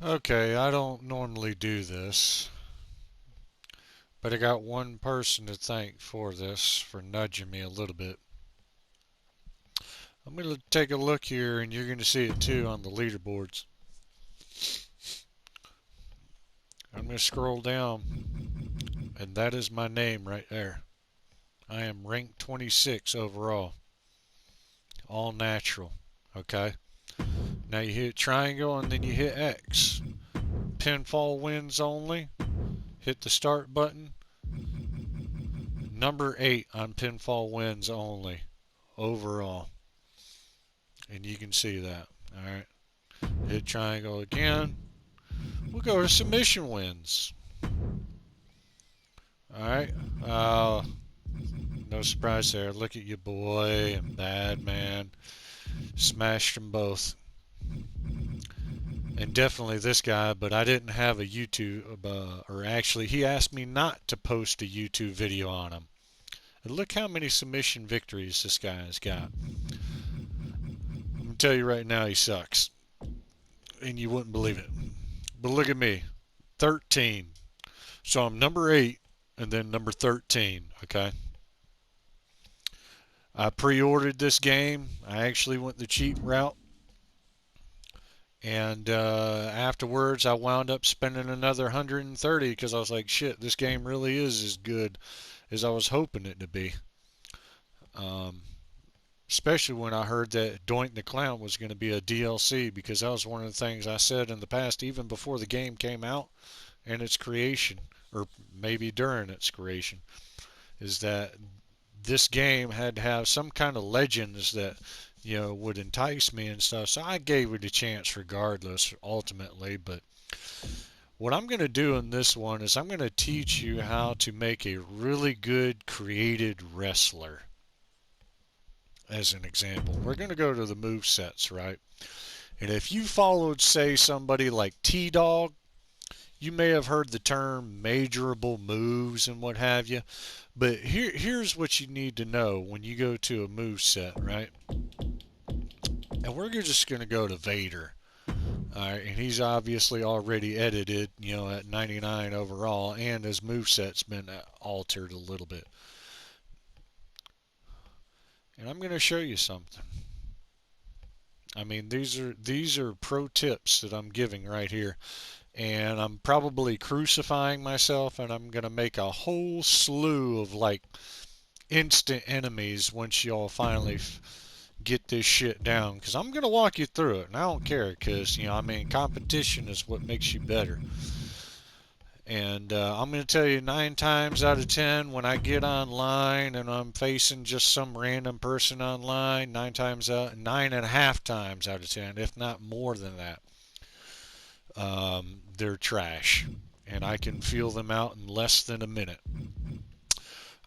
Okay, I don't normally do this, but I got one person to thank for this, for nudging me a little bit. I'm going to take a look here, and you're going to see it too on the leaderboards. I'm going to scroll down, and that is my name right there. I am ranked 26 overall, all natural. Okay, now you hit triangle and then you hit X. Pinfall wins only. Hit the start button. Number 8 on pinfall wins only overall. And you can see that. Alright. Hit triangle again. We'll go to submission wins. Alright. No surprise there. Look at you, boy and bad man. Smashed them both. And definitely this guy, but I didn't have a YouTube, or actually, he asked me not to post a YouTube video on him. And look how many submission victories this guy has got. I'm going to tell you right now, he sucks. And you wouldn't believe it. But look at me, 13. So I'm number 8 and then number 13, okay? I pre-ordered this game. I actually went the cheap route. And afterwards, I wound up spending another 130 because I was like, shit, this game really is as good as I was hoping it to be. Especially when I heard that Doink the Clown was going to be a DLC, because that was one of the things I said in the past, even before the game came out and its creation, or maybe during its creation, is that this game had to have some kind of legends that would entice me and stuff. So I gave it a chance regardless, ultimately. But what I'm going to do in this one is I'm going to teach you how to make a really good created wrestler. As an example, we're going to go to the move sets, right? And if you followed, say, somebody like T-Dog, you may have heard the term majorable moves and what have you. But here's what you need to know when you go to a move set, right? And we're just going to go to Vader. Alright, and he's obviously already edited, at 99 overall, and his moveset's been altered a little bit. And I'm going to show you something. I mean, these are pro tips that I'm giving right here. And I'm probably crucifying myself, and I'm going to make a whole slew of like instant enemies once y'all finally get this shit down, because I'm going to walk you through it, and I don't care, because competition is what makes you better. And I'm going to tell you, 9 times out of 10 when I get online and I'm facing just some random person online, 9.5 times out of 10, if not more than that, they're trash, and I can feel them out in less than a minute.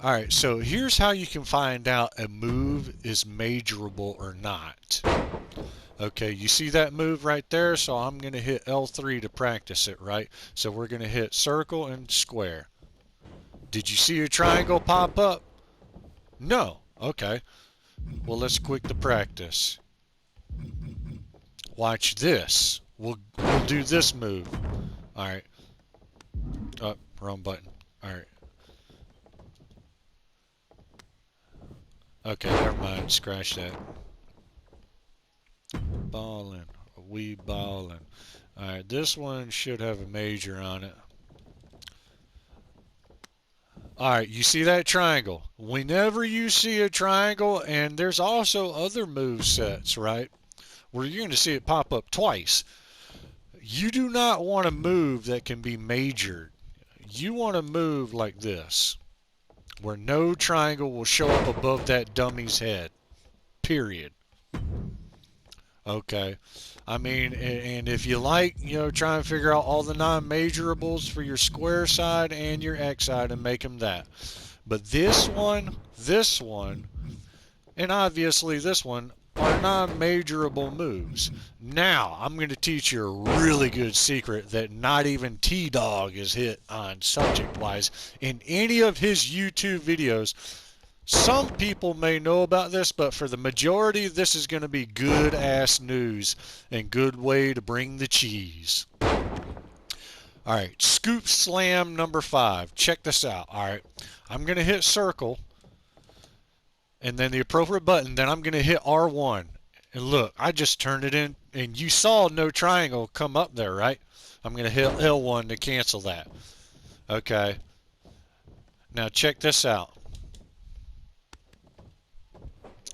Alright, so here's how you can find out a move is majorable or not. Okay, you see that move right there? So I'm going to hit L3 to practice it, right? So we're going to hit circle and square. Did you see a triangle pop up? No. Okay. Well, let's quit the practice. Watch this. We'll do this move. Alright. Oh, wrong button. Alright. Okay, never mind. Scratch that. Ballin'. We ballin'. Alright, this one should have a major on it. Alright, you see that triangle? Whenever you see a triangle, and there's also other move sets, right? Where you're going to see it pop up twice. You do not want a move that can be majored. You want a move like this, where no triangle will show up above that dummy's head. Period. Okay. I mean, and if you like, try and figure out all the non-majorables for your square side and your X side and make them that. But this one, and obviously this one are non-majorable moves. Now, I'm going to teach you a really good secret that not even T-Dog has hit on subject-wise in any of his YouTube videos. Some people may know about this, but for the majority, this is going to be good-ass news and good way to bring the cheese. All right, scoop slam number 5. Check this out. All right, I'm going to hit circle and then the appropriate button. Then I'm going to hit R1. And look, I just turned it in, and you saw no triangle come up there, right? I'm going to hit L1 to cancel that. Okay. Now check this out.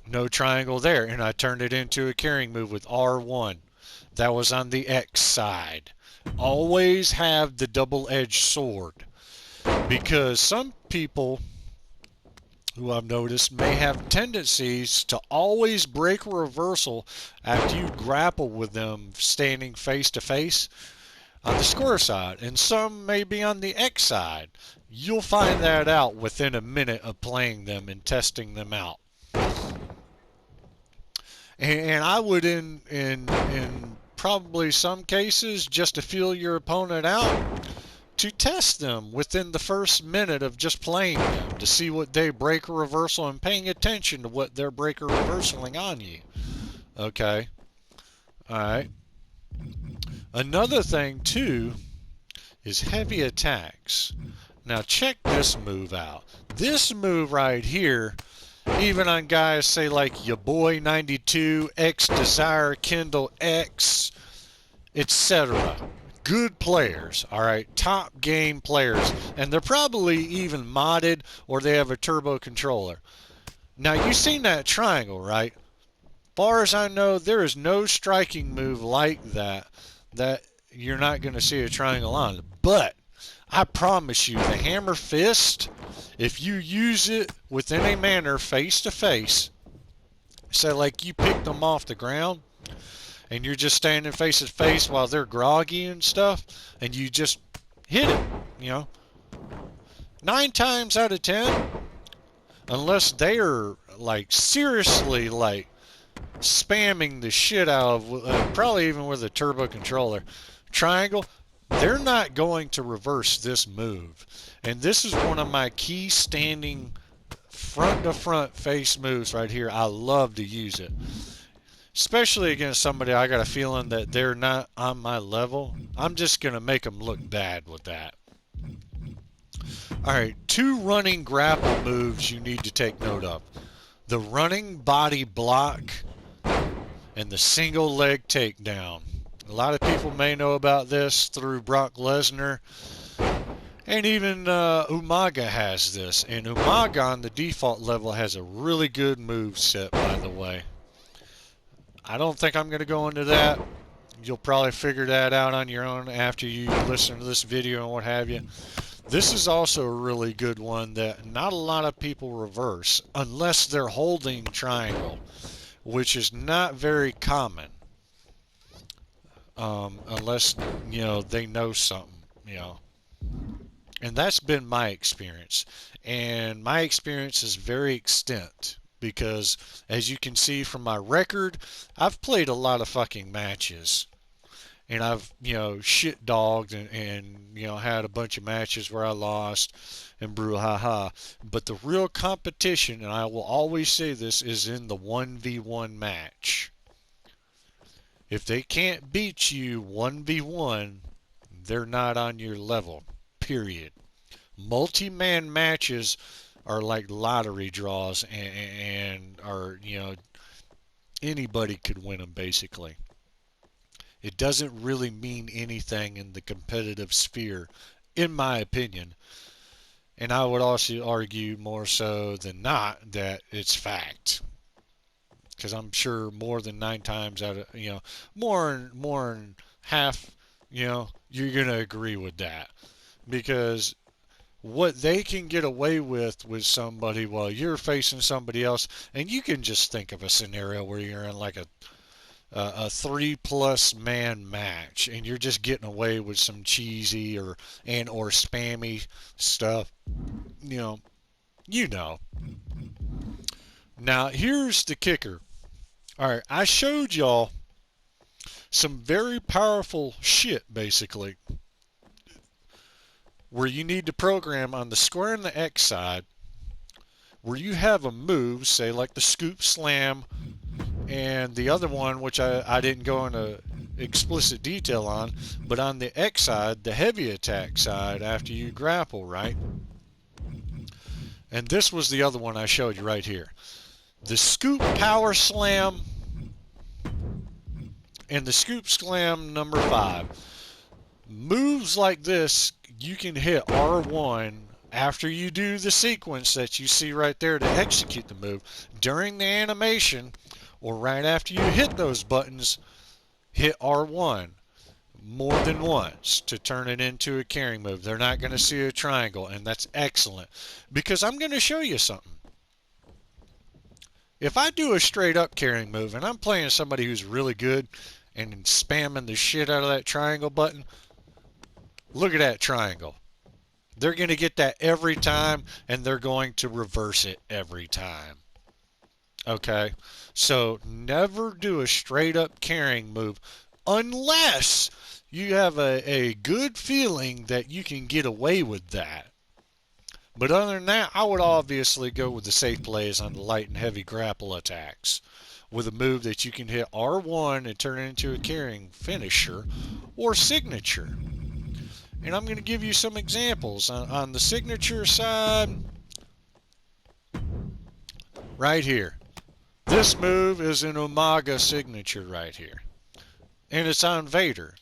No triangle there, and I turned it into a carrying move with R1. That was on the X side. Always have the double-edged sword, because some people who I've noticed may have tendencies to always break a reversal after you grapple with them standing face to face on the square side, and some may be on the X side. You'll find that out within a minute of playing them and testing them out. And I would, in probably some cases, just to feel your opponent out, to test them within the first minute of just playing them, to see what they break a reversal and paying attention to what they're break or reversaling on you. Okay. Alright. Another thing, too, is heavy attacks. Now check this move out. This move right here, even on guys say like your boy 92, X Desire, Kindle X, etc. Good players, alright, top game players, and they're probably even modded or they have a turbo controller. Now you've seen that triangle, right? Far as I know, there is no striking move like that you're not going to see a triangle on. But I promise you, the hammer fist, if you use it within a manner face to face, say like you pick them off the ground and you're just standing face to face while they're groggy and stuff, and you just hit it, you know, 9 times out of 10, unless they are like seriously like spamming the shit out of, probably even with a turbo controller, triangle, they're not going to reverse this move. And this is one of my key standing front to front face moves right here. I love to use it, especially against somebody I got a feeling that they're not on my level. I'm just going to make them look bad with that. Alright, 2 running grapple moves you need to take note of. The running body block and the single leg takedown. A lot of people may know about this through Brock Lesnar, and even Umaga has this. And Umaga on the default level has a really good move set, by the way. I don't think I'm going to go into that. You'll probably figure that out on your own after you listen to this video and what have you. This is also a really good one that not a lot of people reverse unless they're holding triangle, which is not very common. Unless, you know, they know something, you know. And that's been my experience. And my experience is very extent because, as you can see from my record, I've played a lot of fucking matches. And I've, you know, shit dogged and you know, had a bunch of matches where I lost and brouhaha. But the real competition, and I will always say this, is in the 1v1 match. If they can't beat you 1v1, they're not on your level, period. Multi-man matches are like lottery draws and are, you know, anybody could win them basically. It doesn't really mean anything in the competitive sphere, in my opinion. And I would also argue more so than not that it's fact. Because I'm sure more than 9 times out of, you know, more than half, you know, you're going to agree with that. Because what they can get away with somebody while you're facing somebody else, and you can just think of a scenario where you're in like a 3+ man match and you're just getting away with some cheesy or spammy stuff, you know. Now here's the kicker. Alright, I showed y'all some very powerful shit basically where you need to program on the square and the X side where you have a move, say like the scoop slam, and the other one, which I didn't go into explicit detail on, but on the X side, the heavy attack side, after you grapple, right? And this was the other one I showed you right here. The scoop power slam and the scoop slam number 5. Moves like this, you can hit R1 after you do the sequence that you see right there to execute the move. During the animation, or right after you hit those buttons, hit R1 more than once to turn it into a carrying move. They're not going to see a triangle, and that's excellent, because I'm going to show you something. If I do a straight up carrying move and I'm playing somebody who's really good and spamming the shit out of that triangle button, look at that triangle. They're going to get that every time, and they're going to reverse it every time. Okay? So never do a straight up carrying move unless you have a good feeling that you can get away with that. But other than that, I would obviously go with the safe plays on the light and heavy grapple attacks with a move that you can hit R1 and turn it into a carrying finisher or signature. And I'm going to give you some examples. On the signature side, right here. This move is an Umaga signature right here. And it's on Vader.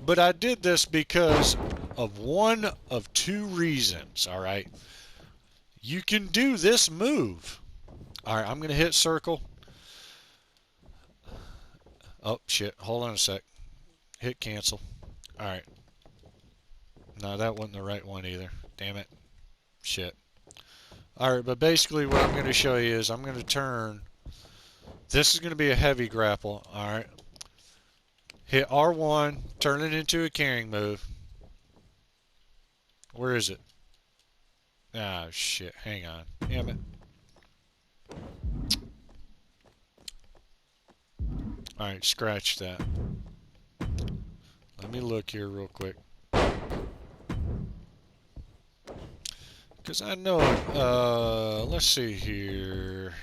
But I did this because of one of 2 reasons, alright? You can do this move. Alright, I'm going to hit circle. Oh, shit. Hold on a sec. Hit cancel. Alright. No, that wasn't the right one either. Damn it. Shit. Alright, but basically what I'm going to show you is I'm going to turn. This is going to be a heavy grapple. Alright. Hit R1, turn it into a carrying move. Where is it? Ah, shit. Hang on. Damn it. Alright, scratch that. Let me look here real quick. Because I know, let's see here.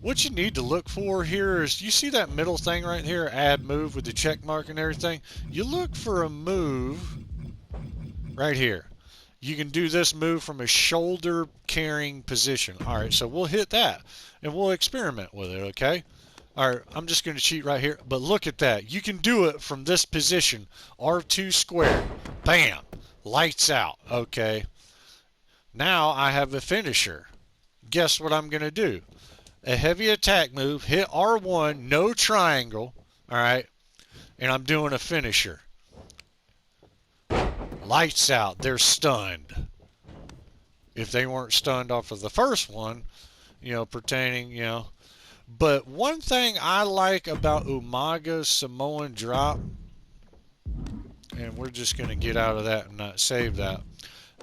What you need to look for here is, you see that middle thing right here, add move with the check mark and everything? You look for a move right here. You can do this move from a shoulder carrying position. Alright, so we'll hit that and we'll experiment with it, okay? Alright, I'm just going to cheat right here, but look at that. You can do it from this position, R2 squared. Bam! Lights out, okay? Now I have a finisher. Guess what I'm going to do? A heavy attack move, hit R1, no triangle, alright? And I'm doing a finisher. Lights out, they're stunned. If they weren't stunned off of the first one, pertaining, But one thing I like about Umaga's Samoan drop, and we're just going to get out of that and not save that.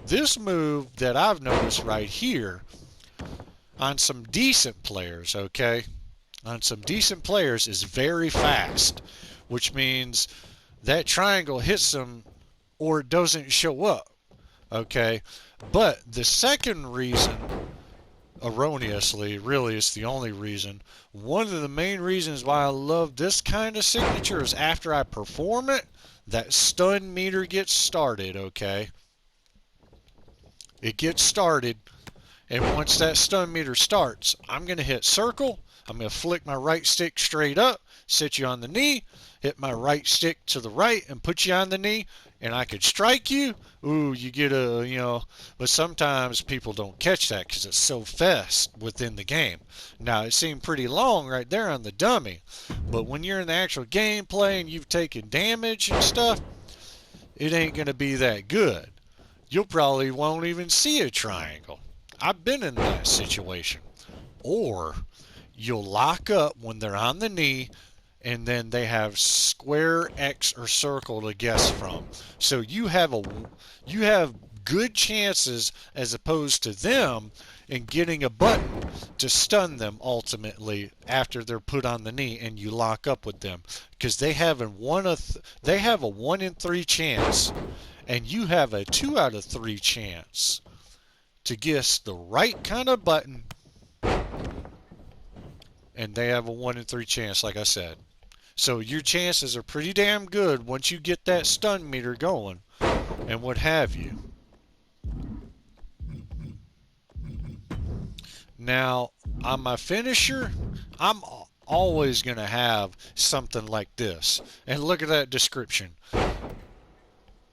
This move that I've noticed right here, on some decent players, okay? On some decent players is very fast, which means that triangle hits them or it doesn't show up, okay? But the second reason, erroneously, really it's the only reason, one of the main reasons why I love this kind of signature is after I perform it, that stun meter gets started, okay? It gets started. And once that stun meter starts, I'm going to hit circle. I'm going to flick my right stick straight up, sit you on the knee, hit my right stick to the right and put you on the knee, and I could strike you. Ooh, you get a, but sometimes people don't catch that because it's so fast within the game. Now, it seemed pretty long right there on the dummy, but when you're in the actual gameplay and you've taken damage and stuff, it ain't going to be that good. You'll probably won't even see a triangle. I've been in that situation. Or you'll lock up when they're on the knee and then they have square, X, or circle to guess from. So you have good chances as opposed to them in getting a button to stun them ultimately after they're put on the knee and you lock up with them, because they have a 1 in 3 chance and you have a 2 out of 3 chance to guess the right kind of button and they have a 1 in 3 chance, like I said. So your chances are pretty damn good once you get that stun meter going and what have you. Now, on my finisher, I'm always going to have something like this. And look at that description.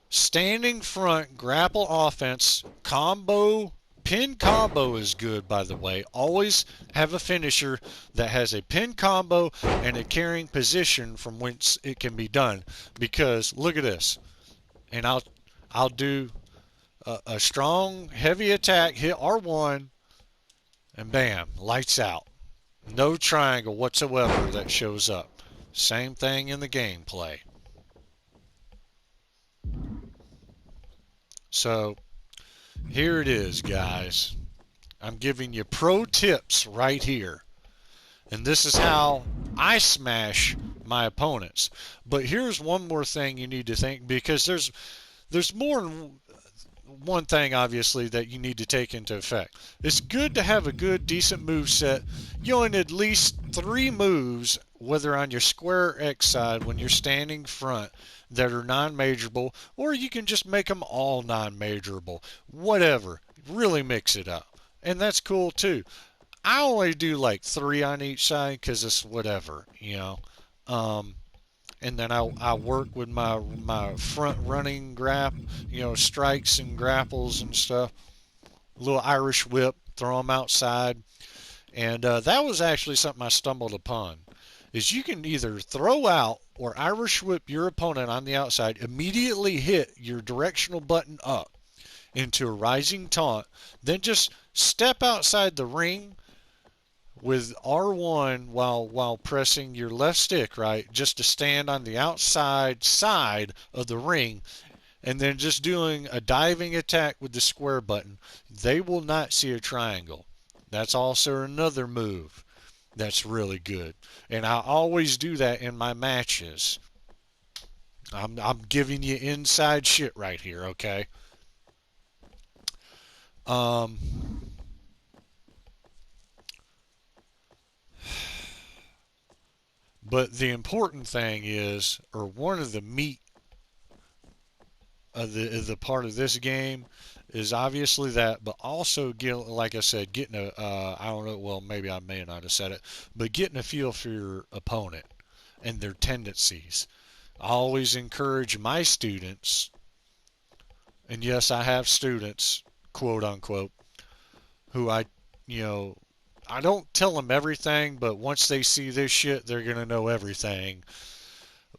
Standing front, grapple offense, combo, pin combo is good, by the way. Always have a finisher that has a pin combo and a carrying position from whence it can be done. Because look at this. And I'll do a strong, heavy attack, hit R1, and bam, lights out. No triangle whatsoever that shows up. Same thing in the gameplay. So here it is, guys. I'm giving you pro tips right here. And this is how I smash my opponents. But here's one more thing you need to think, because there's more than one thing, obviously, that you need to take into effect. It's good to have a good, decent move set. You in at least 3 moves, whether on your square or X side when you're standing front, that are non-majorable, or you can just make them all non-majorable. Whatever. Really mix it up. And that's cool, too. I only do like 3 on each side because it's whatever, you know. And then I work with my front running strikes and grapples and stuff. A little Irish whip, throw them outside. And that was actually something I stumbled upon. Is you can either throw out or Irish whip your opponent on the outside, immediately hit your directional button up into a rising taunt, then just step outside the ring with R1 while pressing your left stick, right, just to stand on the outside side of the ring, and then just doing a diving attack with the square button. They will not see a triangle. That's also another move that's really good. And I always do that in my matches. I'm giving you inside shit right here, okay? Um, but the important thing is, or one of the meat of the part of this game is obviously that, but also like I said, getting I don't know, well maybe I may not have said it, but getting a feel for your opponent and their tendencies. I always encourage my students, and yes, I have students, quote unquote, who you know, I don't tell them everything, but once they see this shit, they're gonna know everything.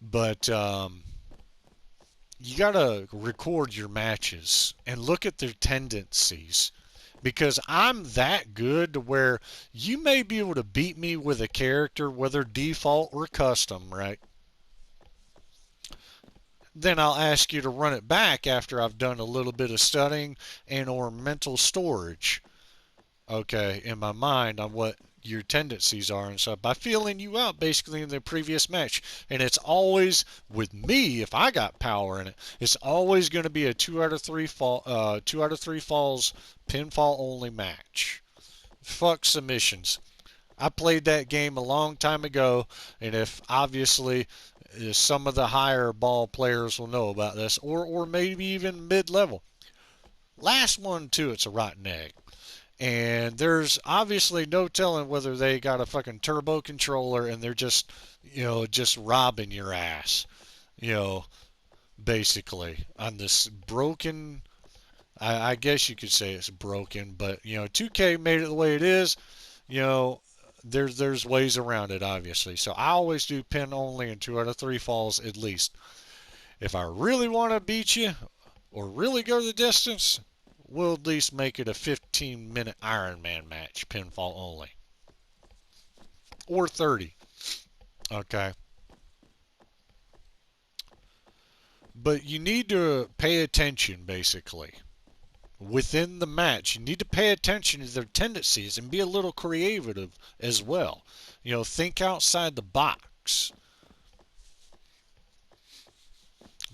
But you gotta record your matches and look at their tendencies, because I'm that good to where you may be able to beat me with a character, whether default or custom, right? Then I'll ask you to run it back after I've done a little bit of studying and or mental storage, okay, in my mind on what your tendencies are and stuff by feeling you out basically in the previous match. And it's always, with me, if I got power in it, it's always going to be a 2 out of 3 falls pinfall only match. Fuck submissions. I played that game a long time ago, and if obviously some of the higher ball players will know about this, or maybe even mid-level. Last one too, it's a rotten egg. And there's obviously no telling whether they got a fucking turbo controller and they're just, just robbing your ass, you know, basically on this broken. I guess you could say it's broken, but 2K made it the way it is. You know, there's ways around it, obviously. So I always do pin only and 2 out of 3 falls at least. If I really want to beat you or really go the distance, we'll at least make it a 15-minute Iron Man match, pinfall only. Or 30. Okay. But you need to pay attention, basically. Within the match, you need to pay attention to their tendencies and be a little creative as well. Think outside the box.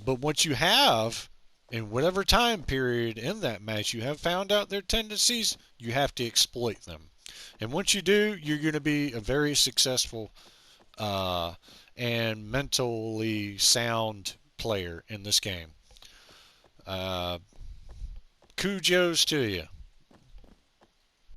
But once you have, in whatever time period in that match you have found out their tendencies, you have to exploit them. And once you do, you're going to be a very successful uh, and mentally sound player in this game. Uh, Kudos to you.